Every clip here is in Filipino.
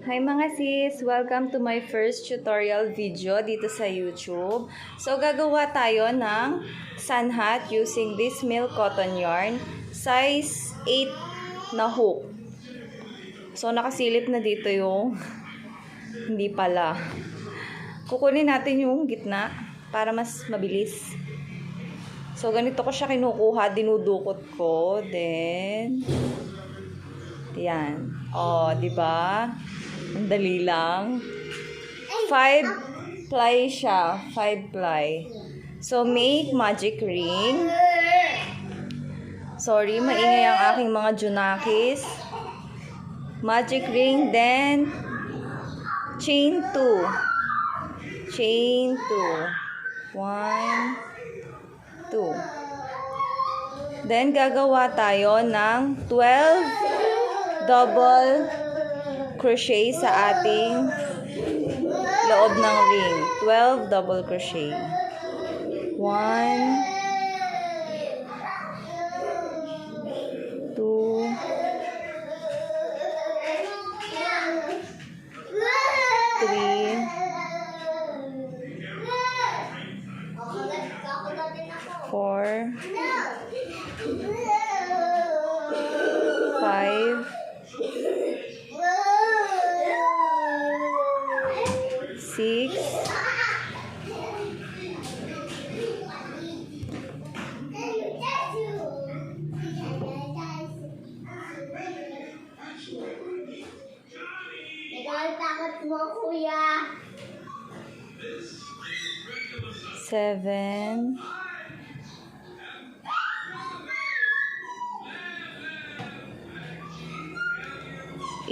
Hi mga sis! Welcome to my first tutorial video dito sa YouTube. So, gagawa tayo ng sun hat using this milk cotton yarn, size 8 na hook. So, nakasilip na dito yung hindi pala. Kukunin natin yung gitna para mas mabilis. So, ganito ko siya kinukuha, dinudukot ko, then yan. Oh, 'di ba? Ang dali lang. 5 ply siya. 5 ply. So, make magic ring. Sorry, maingay ang aking mga junakis. Magic ring, then chain 2. Chain 2. 1, 2. Then, gagawa tayo ng 12 double crochet sa ating loob ng ring. 12 double crochet. 1, 2, 3, 4, 5, 6, 7,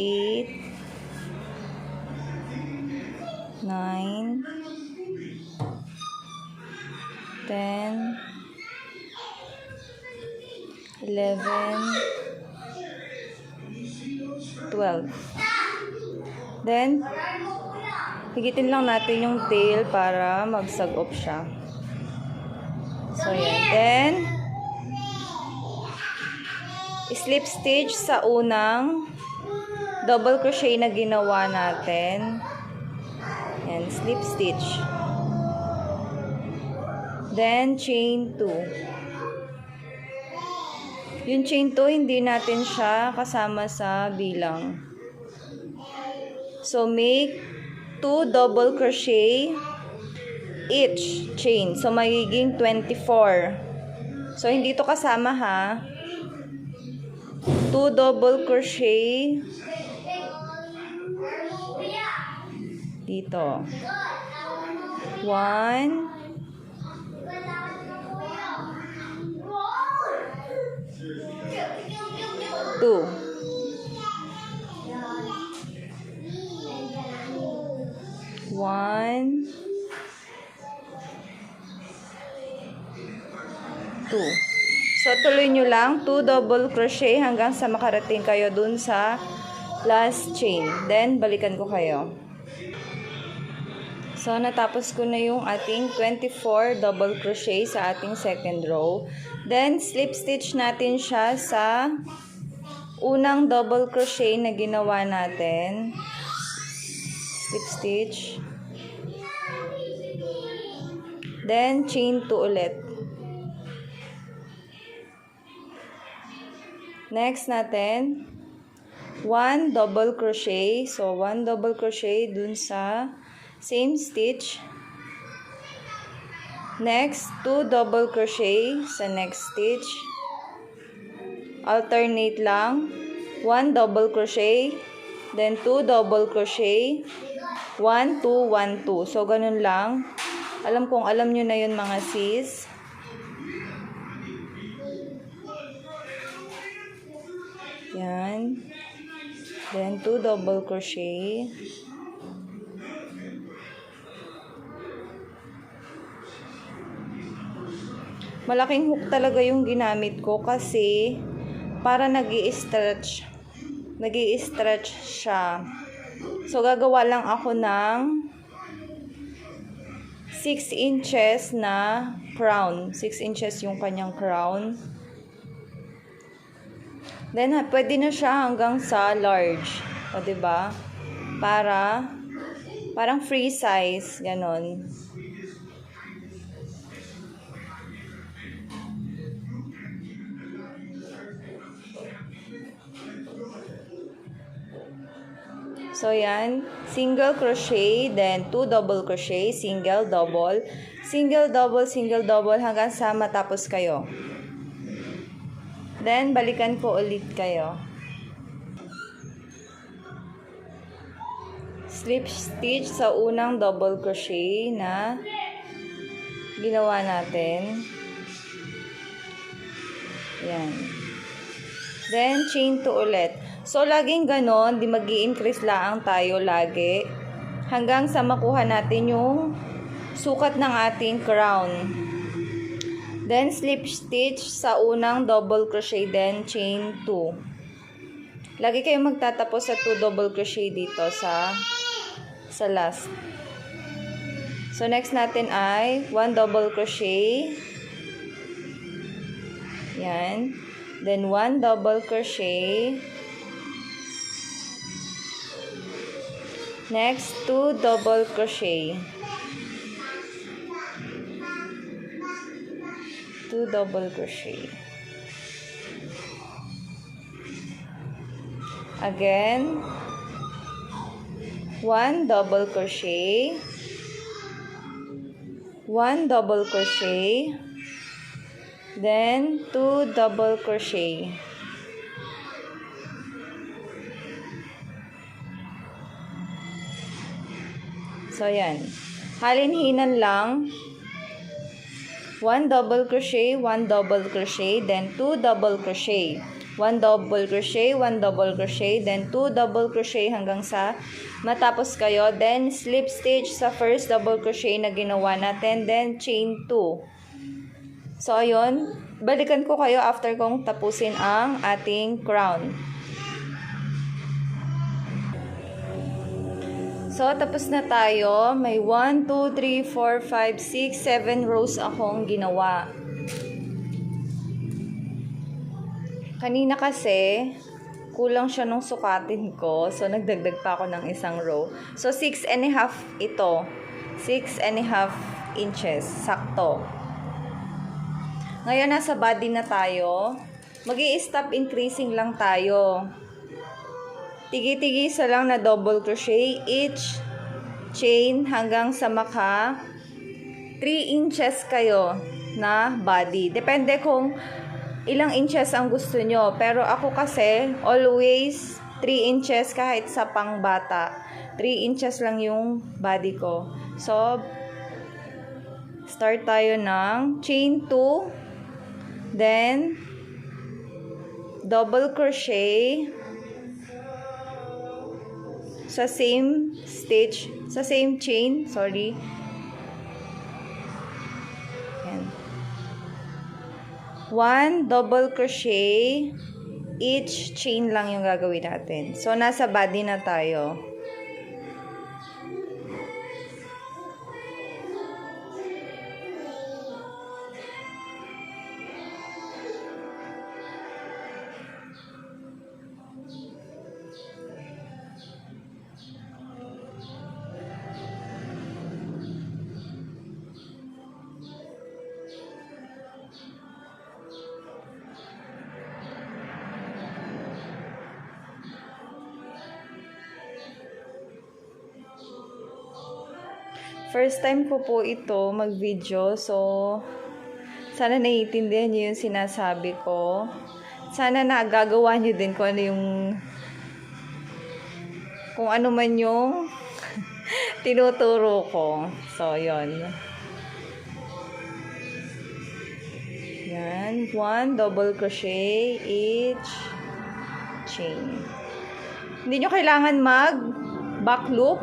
8, 9, 10, 11, 12. Then, higitin lang natin yung tail para magsag-off siya. So, yan. Then, slip stitch sa unang double crochet na ginawa natin. Yan, slip stitch. Then, chain 2. Yung chain 2, hindi natin siya kasama sa bilang. So, make 2 double crochet each chain. So, magiging 24. So, hindi to kasama ha. 2 double crochet dito. 1, 2. 1, 2. So, tuloy nyo lang 2 double crochet hanggang sa makarating kayo dun sa last chain. Then, balikan ko kayo. So, natapos ko na yung ating 24 double crochet sa ating second row. Then, slip stitch natin siya sa unang double crochet na ginawa natin. Slip stitch. Then, chain 2 ulit. Next natin, 1 double crochet. So, 1 double crochet dun sa same stitch. Next, 2 double crochet sa next stitch. Alternate lang. 1 double crochet. Then, 2 double crochet. 1, 2, 1, 2. So, ganun lang. Alam nyo na yun mga sis. Yan. Then, 2 double crochet. Malaking hook talaga yung ginamit ko kasi para nag-i-stretch. Nag-i-stretch siya. So, gagawa lang ako ng 6 inches na crown. 6 inches yung kanyang crown. Then, pwede na siya hanggang sa large. O, diba? parang free size, ganon. So, yan. Single crochet, then 2 double crochet, single, double, single, double, hanggang sa matapos kayo. Then, balikan ko ulit kayo. Slip stitch sa unang double crochet na ginawa natin. Yan. Then, chain 2 ulit. So, laging ganon, di mag-i-increase lang tayo lagi hanggang sa makuha natin yung sukat ng ating crown. Then, slip stitch sa unang double crochet, then chain 2. Lagi kayong magtatapos sa 2 double crochet dito sa last. So, next natin ay 1 double crochet. Yan. Then, 1 double crochet. Next, 2 double crochet. 2 double crochet. Again, 1 double crochet. 1 double crochet. Then, 2 double crochet. So, yan. Halin-hinan lang. 1 double crochet, 1 double crochet, then 2 double crochet. 1 double crochet, 1 double crochet, then 2 double crochet hanggang sa matapos kayo. Then, slip stitch sa first double crochet na ginawa natin. Then, chain 2. So, ayun. Balikan ko kayo after kong tapusin ang ating crown. So, tapos na tayo. May 1, 2, 3, 4, 5, 6, 7 rows akong ginawa. Kanina kasi, kulang siya nung sukatin ko. So, nagdagdag pa ako ng isang row. So, 6.5 ito. 6.5 inches. Sakto. Ngayon, nasa body na tayo. Mag-i-stop increasing lang tayo. Tigi-tigisa lang na double crochet each chain hanggang sa maka 3 inches kayo na body. Depende kung ilang inches ang gusto nyo. Pero ako kasi, always 3 inches kahit sa pangbata. 3 inches lang yung body ko. So, start tayo ng chain 2. Then, double crochet sa same stitch, sa same chain, sorry. Yan. 1 double crochet, each chain lang yung gagawin natin. So, nasa body na tayo. First time ko po ito mag-video, so sana naiintindihan niyo yung sinasabi ko. Sana nagagawa niyo din kung ano man yung tinuturo ko. So, yon. Yan. 1 double crochet each chain. Hindi nyo kailangan mag-back loop.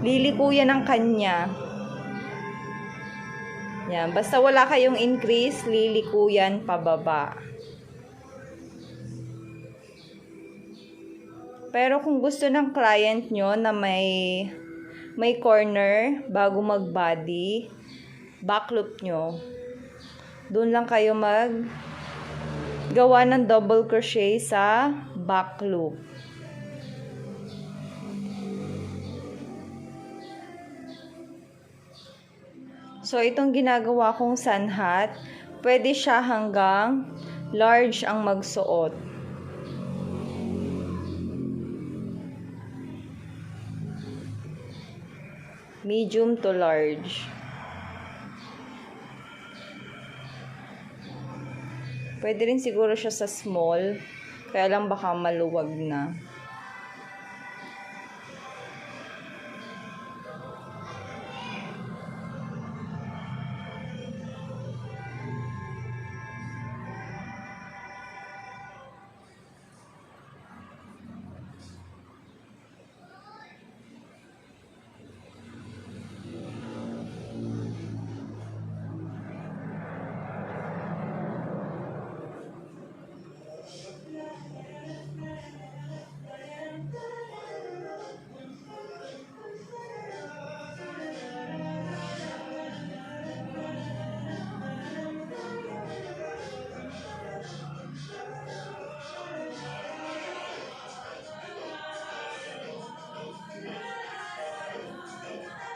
Liliko yan ang kanya. Yan. Basta wala kayong increase, liliko yan pababa. Pero kung gusto ng client nyo na may corner bago mag-body, back loop nyo. Doon lang kayo gawa ng double crochet sa back loop. So, itong ginagawa kong sunhat, pwede siya hanggang large ang magsuot. Medium to large. Pwede rin siguro siya sa small, kaya lang baka maluwag na.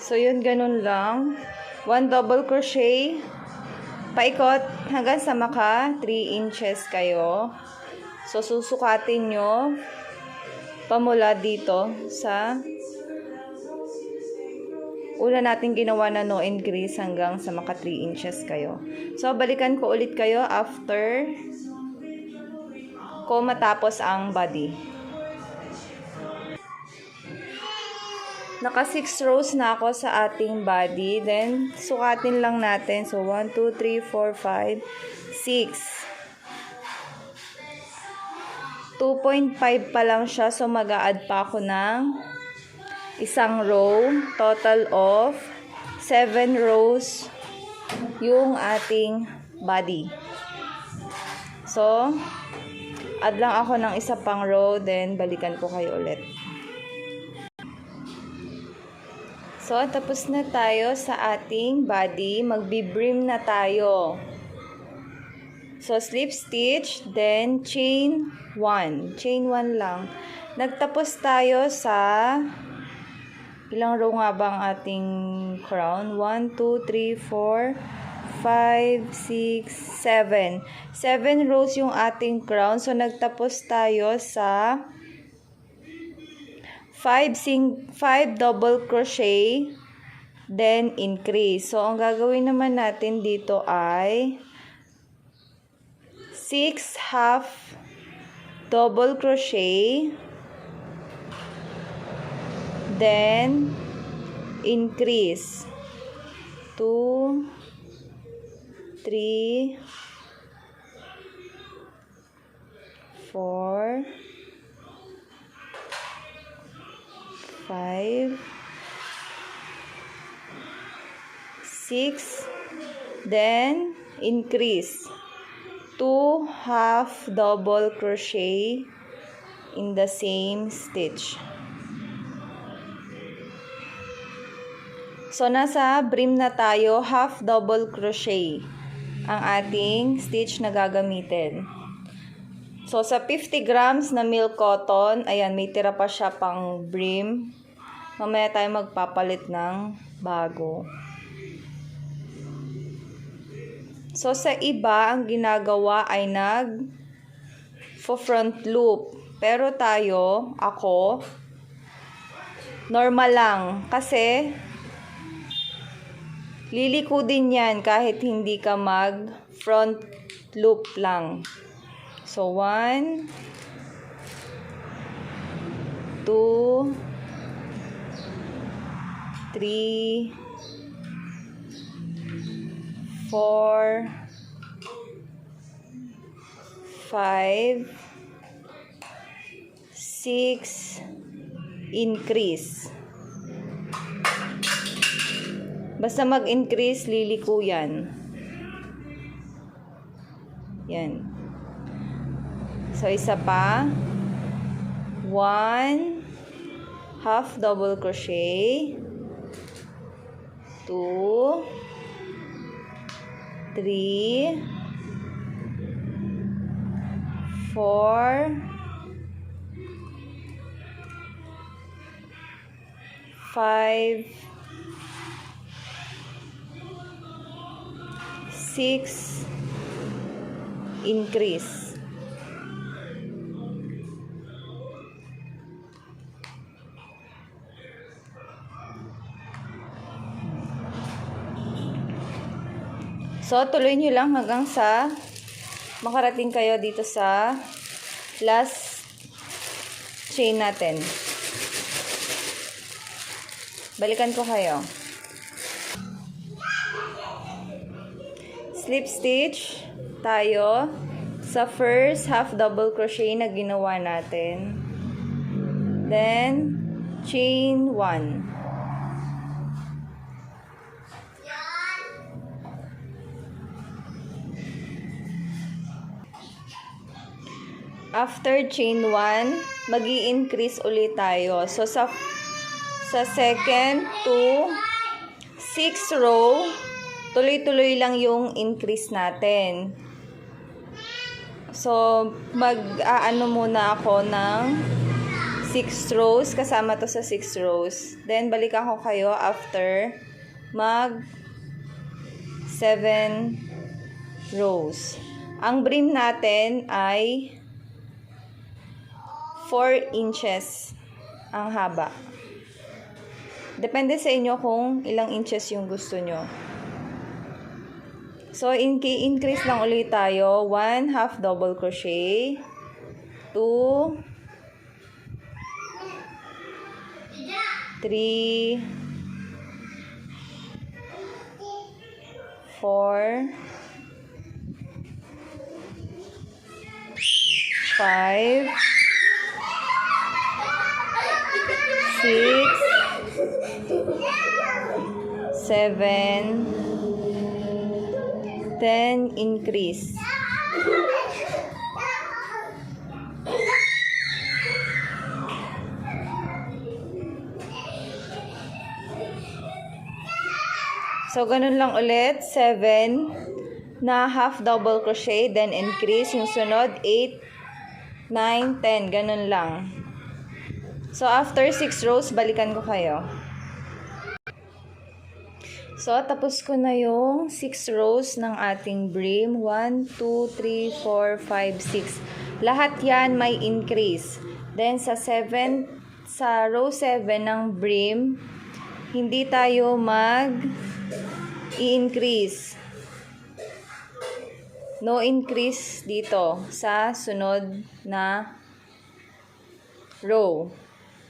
So, yun, ganun lang. 1 double crochet, paikot hanggang sa maka 3 inches kayo. So, susukatin nyo pamula dito sa una natin ginawa na no increase hanggang sa maka 3 inches kayo. So, balikan ko ulit kayo after ko matapos ang body. Naka 6 rows na ako sa ating body. Then, sukatin lang natin. So, 1, 2, 3, 4, 5, 6. 2.5 pa lang siya. So, mag-a-add pa ako ng isang row. Total of 7 rows yung ating body. So, add lang ako ng isa pang row. Then, balikan ko kayo ulit. So, tapos na tayo sa ating body. Magbi-brim na tayo. So, slip stitch, then chain 1. Chain 1 lang. Nagtapos tayo sa ilang row nga ba ang ating crown? 1, 2, 3, 4, 5, 6, 7. 7 rows yung ating crown. So, nagtapos tayo sa 5 double crochet, then increase. So, ang gagawin naman natin dito ay 6 half double crochet, then increase 2, 3, 4, 5, 6, then increase 2 half double crochet in the same stitch. So, nasa brim na tayo, half double crochet ang ating stitch na gagamitin. So, sa 50 grams na milk cotton, ayan, may tira pa siya pang brim. Mamaya tayo magpapalit ng bago. So, sa iba, ang ginagawa ay front loop. Pero tayo, ako, normal lang. Kasi, liliko din yan kahit hindi ka front loop lang. So, 1, 2, 3, 4, 5, 6, increase. Basta mag-increase, liliko yan. Yan. So, isa pa. 1 half double crochet. 2, 3, 4, 5, 6 increase. So, tuloy nyo lang hanggang sa makarating kayo dito sa last chain natin. Balikan ko kayo. Slip stitch tayo sa first half double crochet na ginawa natin. Then, chain 1. After chain 1, magi-increase ulit tayo. So, sa second to 6 row, tuloy-tuloy lang yung increase natin. So, mag-aano muna ako ng 6 rows, kasama to sa 6 rows. Then, balikan ko kayo after mag 7 rows. Ang brim natin ay 4 inches ang haba. Depende sa inyo kung ilang inches yung gusto nyo. So, increase lang ulit tayo. 1 half double crochet. 2, 3, 4, 5, 6, 7, 10 increase. So, ganun lang ulit. 7 na half double crochet, then increase. Yung sunod, 8, 9, 10. Ganun lang. So, after 6 rows, balikan ko kayo. So, tapos ko na yung 6 rows ng ating brim. 1, 2, 3, 4, 5, 6. Lahat yan may increase. Then, sa row 7 ng brim, hindi tayo i-increase. No increase dito sa sunod na row.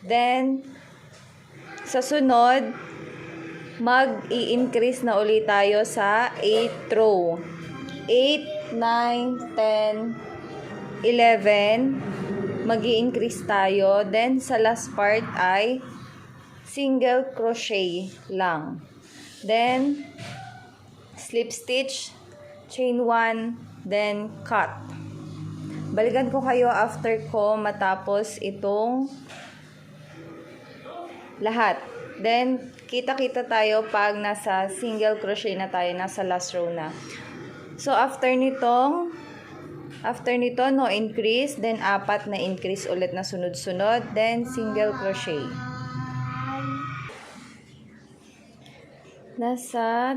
Then, sa sunod, mag-i-increase na ulit tayo sa 8th row. 8, 9, 10, 11, mag-i-increase tayo. Then, sa last part ay single crochet lang. Then, slip stitch, chain 1, then cut. Balikan ko kayo after ko matapos itong lahat. Then, kita-kita tayo pag nasa single crochet na tayo, nasa last row na. So, after nito, no increase, then 4 na increase ulit na sunod-sunod, then single crochet.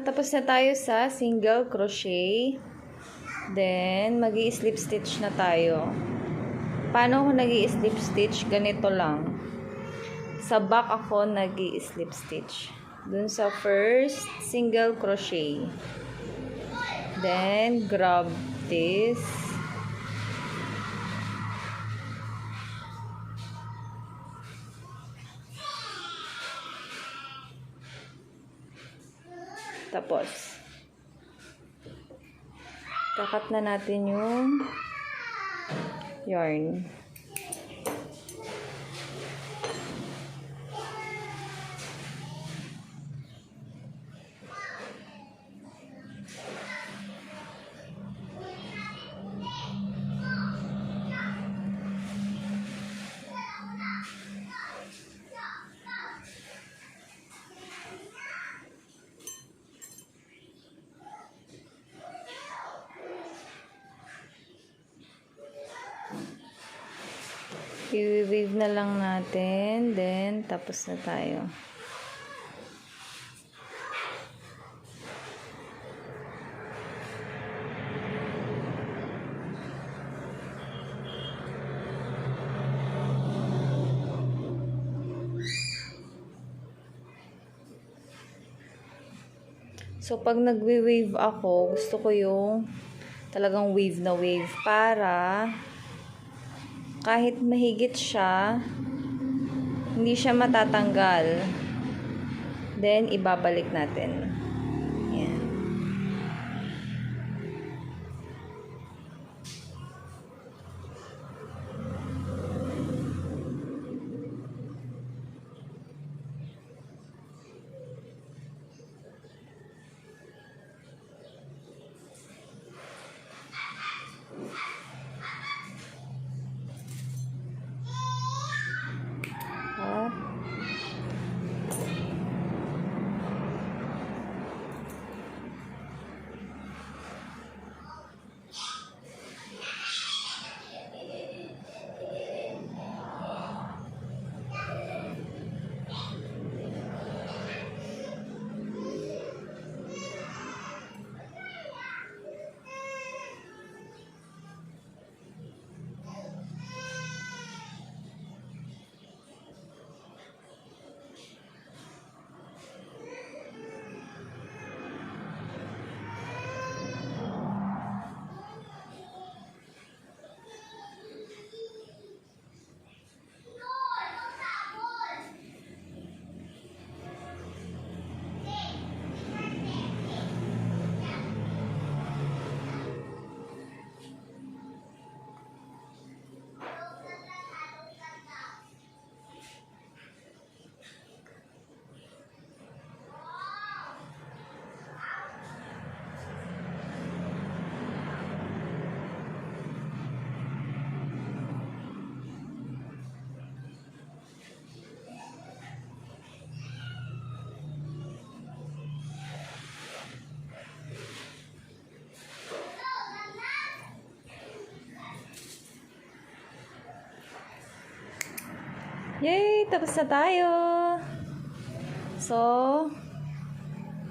Tapos na tayo sa single crochet. Then, magi-slip stitch na tayo. Paano ako nagi-slip stitch? Ganito lang. Sa back ako nagi-slip stitch. Dun sa first single crochet. Then, grab this. Tapos, kakat na natin yung yarn. I-weave na lang natin, then tapos na tayo. So, pag nagwe-wave ako, gusto ko yung talagang wave na wave para kahit mahigit siya, hindi siya matatanggal. Then, ibabalik natin. Yan. Up. Yay! Tapos na tayo! So,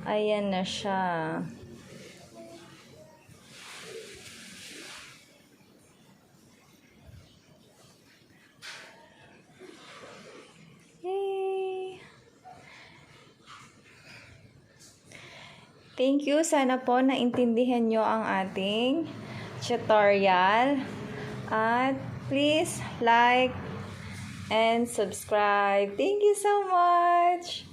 ayan na siya. Yay! Thank you. Sana po naintindihan nyo ang ating tutorial. At please like and subscribe. Thank you so much!